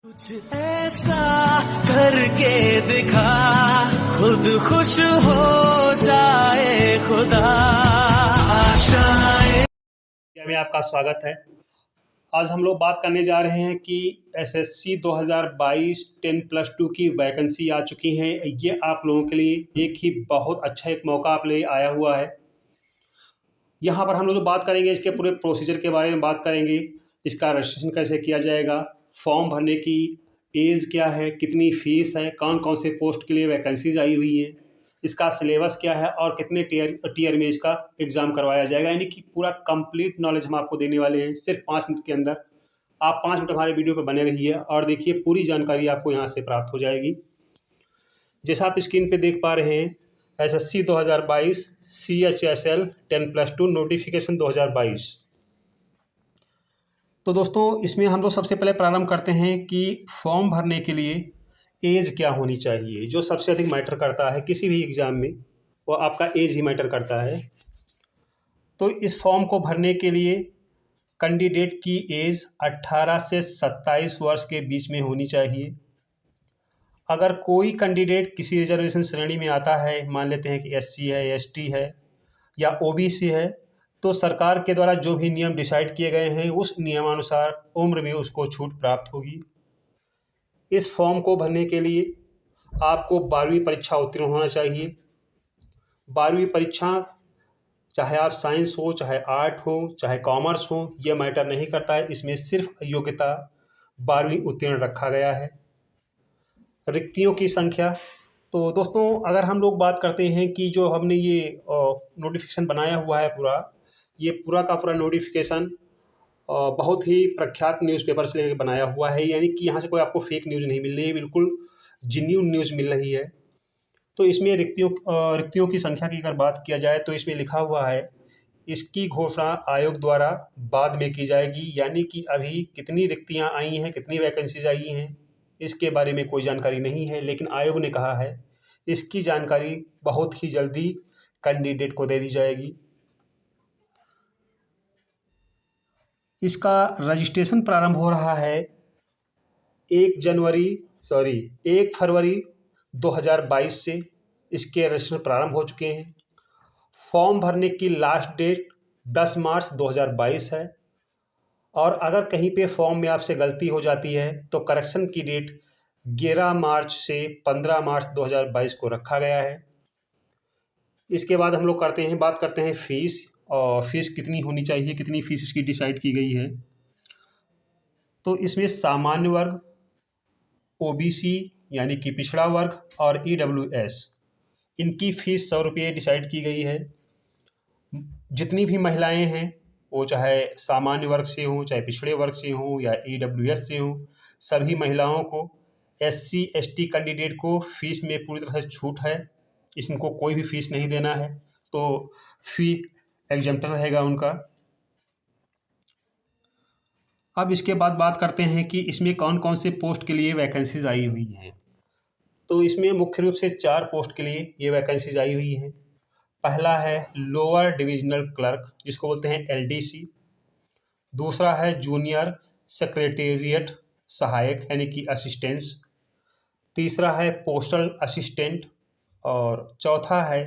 कुछ ऐसा करके दिखा, खुद खुश हो जाए खुदा। आशाएं में आपका स्वागत है। आज हम लोग बात करने जा रहे हैं कि एसएससी 2022 10+2 की वैकेंसी आ चुकी है। ये आप लोगों के लिए एक ही बहुत अच्छा एक मौका आप लिए आया हुआ है। यहाँ पर हम लोग जो बात करेंगे इसके पूरे प्रोसीजर के बारे में बात करेंगे। इसका रजिस्ट्रेशन कैसे किया जाएगा, फॉर्म भरने की एज क्या है, कितनी फ़ीस है, कौन कौन से पोस्ट के लिए वैकेंसीज आई हुई हैं, इसका सिलेबस क्या है और कितने टीयर में इसका एग्ज़ाम करवाया जाएगा। यानी कि पूरा कंप्लीट नॉलेज हम आपको देने वाले हैं सिर्फ 5 मिनट के अंदर। आप 5 मिनट हमारे वीडियो पर बने रहिए और देखिए पूरी जानकारी आपको यहाँ से प्राप्त हो जाएगी। जैसा आप स्क्रीन पे देख पा रहे हैं, एसएससी 2022 CHSL 10+2 नोटिफिकेशन 2022। तो दोस्तों इसमें हम लोग सबसे पहले प्रारंभ करते हैं कि फॉर्म भरने के लिए एज क्या होनी चाहिए। जो सबसे अधिक मैटर करता है किसी भी एग्ज़ाम में, वो आपका एज ही मैटर करता है। तो इस फॉर्म को भरने के लिए कैंडिडेट की एज 18 से 27 वर्ष के बीच में होनी चाहिए। अगर कोई कैंडिडेट किसी रिजर्वेशन श्रेणी में आता है, मान लेते हैं कि SC है, ST है या OBC है, तो सरकार के द्वारा जो भी नियम डिसाइड किए गए हैं उस नियमानुसार उम्र में उसको छूट प्राप्त होगी। इस फॉर्म को भरने के लिए आपको 12वीं परीक्षा उत्तीर्ण होना चाहिए। 12वीं परीक्षा चाहे आप साइंस हो, चाहे आर्ट हो, चाहे कॉमर्स हो, यह मैटर नहीं करता है। इसमें सिर्फ योग्यता 12वीं उत्तीर्ण रखा गया है। रिक्तियों की संख्या, तो दोस्तों अगर हम लोग बात करते हैं कि जो हमने ये नोटिफिकेशन बनाया हुआ है ये पूरा का पूरा नोटिफिकेशन बहुत ही प्रख्यात न्यूज़पेपर से लेकर बनाया हुआ है। यानी कि यहाँ से कोई आपको फेक न्यूज़ नहीं मिल रही है, बिल्कुल जेन्युइन न्यूज़ मिल रही है। तो इसमें रिक्तियों की संख्या की अगर बात किया जाए तो इसमें लिखा हुआ है, इसकी घोषणा आयोग द्वारा बाद में की जाएगी। यानी कि अभी कितनी रिक्तियाँ आई हैं, कितनी वैकेंसीज आई हैं, इसके बारे में कोई जानकारी नहीं है। लेकिन आयोग ने कहा है इसकी जानकारी बहुत ही जल्दी कैंडिडेट को दे दी जाएगी। इसका रजिस्ट्रेशन प्रारंभ हो रहा है 1 फरवरी 2022 से। इसके रजिस्ट्रेशन प्रारंभ हो चुके हैं। फॉर्म भरने की लास्ट डेट 10 मार्च 2022 है। और अगर कहीं पे फॉर्म में आपसे गलती हो जाती है तो करेक्शन की डेट 11 मार्च से 15 मार्च 2022 को रखा गया है। इसके बाद हम लोग बात करते हैं फ़ीस, और फीस कितनी होनी चाहिए, कितनी फ़ीस इसकी डिसाइड की गई है। तो इसमें सामान्य वर्ग, OBC यानी कि पिछड़ा वर्ग और EWS, इनकी फ़ीस 100 रुपये डिसाइड की गई है। जितनी भी महिलाएं हैं वो चाहे सामान्य वर्ग से हों, चाहे पिछड़े वर्ग से हों या EWS से हों, सभी महिलाओं को, SC ST कैंडिडेट को फ़ीस में पूरी तरह से छूट है। इनको कोई भी फ़ीस नहीं देना है, तो फ़ी एग्जम्प्टर रहेगा उनका। अब इसके बाद बात करते हैं कि इसमें कौन कौन से पोस्ट के लिए वैकेंसीज आई हुई हैं। तो इसमें मुख्य रूप से 4 पोस्ट के लिए ये वैकेंसीज आई हुई हैं। पहला है लोअर डिविजनल क्लर्क, जिसको बोलते हैं LDC। दूसरा है जूनियर सेक्रेटेरिएट सहायक यानी कि असिस्टेंस। तीसरा है पोस्टल असिस्टेंट और चौथा है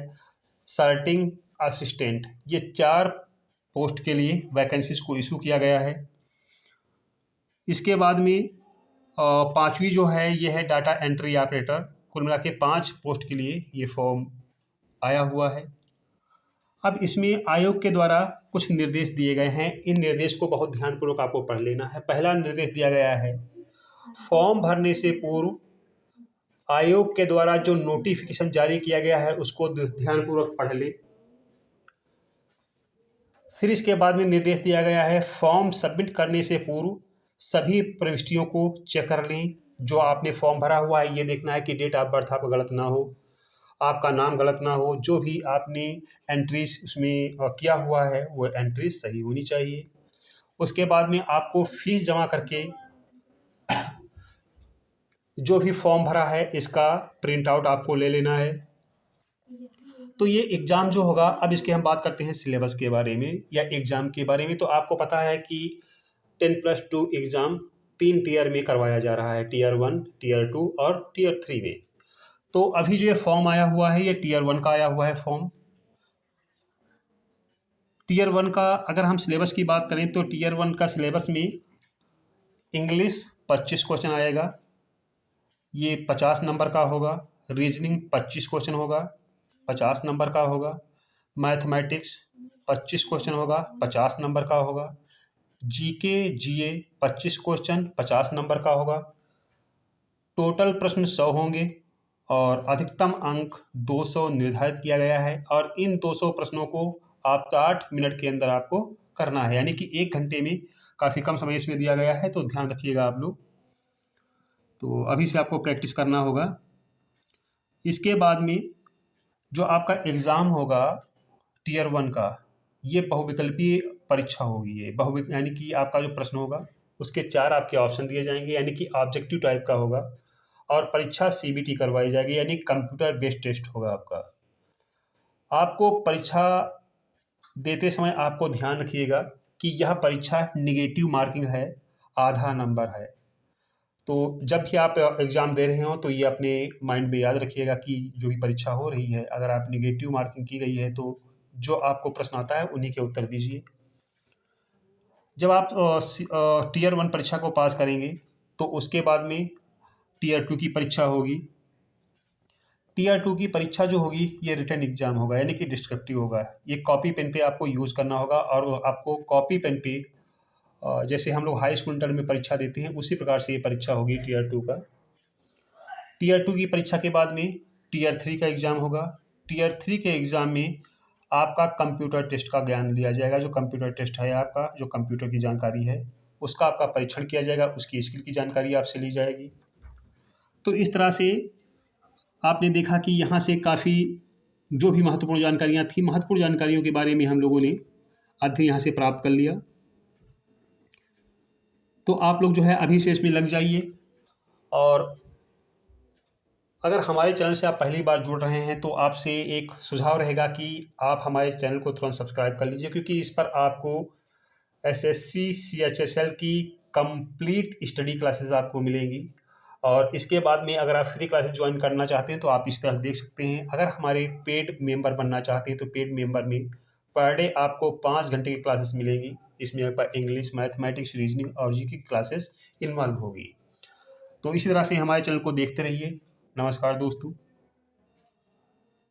सर्टिंग असिस्टेंट। ये 4 पोस्ट के लिए वैकेंसीज को इशू किया गया है। इसके बाद में 5वीं जो है ये है डाटा एंट्री ऑपरेटर। कुल मिला के 5 पोस्ट के लिए ये फॉर्म आया हुआ है। अब इसमें आयोग के द्वारा कुछ निर्देश दिए गए हैं। इन निर्देश को बहुत ध्यानपूर्वक आपको पढ़ लेना है। पहला निर्देश दिया गया है, फॉर्म भरने से पूर्व आयोग के द्वारा जो नोटिफिकेशन जारी किया गया है उसको ध्यानपूर्वक पढ़ ले। फिर इसके बाद में निर्देश दिया गया है, फॉर्म सबमिट करने से पूर्व सभी प्रविष्टियों को चेक कर लें। जो आपने फॉर्म भरा हुआ है ये देखना है कि डेट ऑफ बर्थ आपका गलत ना हो, आपका नाम गलत ना हो, जो भी आपने एंट्रीज उसमें किया हुआ है वो एंट्रीज सही होनी चाहिए। उसके बाद में आपको फीस जमा करके जो भी फॉर्म भरा है इसका प्रिंट आउट आपको ले लेना है। तो ये एग्ज़ाम जो होगा, अब इसके हम बात करते हैं सिलेबस के बारे में या एग्ज़ाम के बारे में। तो आपको पता है कि 10+2 एग्ज़ाम 3 टीयर में करवाया जा रहा है, टीयर 1, टीयर 2 और टीयर 3 में। तो अभी जो ये फॉर्म आया हुआ है ये टीयर 1 का आया हुआ है फॉर्म। टीयर 1 का अगर हम सिलेबस की बात करें तो टीयर 1 का सिलेबस में इंग्लिश 25 क्वेश्चन आएगा, ये 50 नंबर का होगा। रीजनिंग 25 क्वेश्चन होगा, 50 नंबर का होगा। मैथमेटिक्स 25 क्वेश्चन होगा, 50 नंबर का होगा। जीके जीए 25 क्वेश्चन 50 नंबर का होगा। टोटल प्रश्न 100 होंगे और अधिकतम अंक 200 निर्धारित किया गया है। और इन 200 प्रश्नों को आप 60 मिनट के अंदर आपको करना है, यानी कि 1 घंटे में, काफ़ी कम समय इसमें दिया गया है, तो ध्यान रखिएगा आप लोग। तो अभी से आपको प्रैक्टिस करना होगा। इसके बाद में जो आपका एग्ज़ाम होगा टीयर 1 का, ये बहुविकल्पीय परीक्षा होगी। ये यानी कि आपका जो प्रश्न होगा उसके 4 आपके ऑप्शन दिए जाएंगे, यानी कि ऑब्जेक्टिव टाइप का होगा। और परीक्षा सीबीटी करवाई जाएगी, यानी कंप्यूटर बेस्ड टेस्ट होगा आपका। आपको परीक्षा देते समय आपको ध्यान रखिएगा कि यह परीक्षा निगेटिव मार्किंग है, आधा नंबर है। तो जब भी आप एग्ज़ाम दे रहे हो तो ये अपने माइंड में याद रखिएगा कि जो भी परीक्षा हो रही है, अगर आप निगेटिव मार्किंग की गई है तो जो आपको प्रश्न आता है उन्हीं के उत्तर दीजिए। जब आप टीयर 1 परीक्षा को पास करेंगे तो उसके बाद में टीयर 2 की परीक्षा होगी। टीयर 2 की परीक्षा जो होगी ये रिटन एग्जाम होगा, यानी कि डिस्क्रिप्टिव होगा। ये कॉपी पेन पे आपको यूज़ करना होगा और आपको कॉपी पेन पे जैसे हम लोग हाई स्कूल इंटर में परीक्षा देते हैं उसी प्रकार से ये परीक्षा होगी टीयर 2 का। टीयर 2 की परीक्षा के बाद में टीयर 3 का एग्ज़ाम होगा। टीयर 3 के एग्ज़ाम में आपका कंप्यूटर टेस्ट का ज्ञान लिया जाएगा। जो कंप्यूटर टेस्ट है आपका, जो कंप्यूटर की जानकारी है उसका आपका परीक्षण किया जाएगा, उसकी स्किल की जानकारी आपसे ली जाएगी। तो इस तरह से आपने देखा कि यहाँ से काफ़ी जो भी महत्वपूर्ण जानकारियाँ थी, महत्वपूर्ण जानकारियों के बारे में हम लोगों ने अध्ययन यहाँ से प्राप्त कर लिया। तो आप लोग जो है अभी से इसमें लग जाइए। और अगर हमारे चैनल से आप पहली बार जुड़ रहे हैं तो आपसे एक सुझाव रहेगा कि आप हमारे चैनल को तुरंत सब्सक्राइब कर लीजिए, क्योंकि इस पर आपको एसएससी सीएचएसएल की कंप्लीट स्टडी क्लासेस आपको मिलेंगी। और इसके बाद में अगर आप फ्री क्लासेस ज्वाइन करना चाहते हैं तो आप इस तरह देख सकते हैं। अगर हमारे पेड मेंबर बनना चाहते हैं तो पेड मेंबर में पर डे आपको 5 घंटे की क्लासेस मिलेंगी। इसमें आपका इंग्लिश, मैथमेटिक्स, रीजनिंग और जीके की क्लासेस इन्वॉल्व होगी। तो इसी तरह से हमारे चैनल को देखते रहिए। नमस्कार दोस्तों।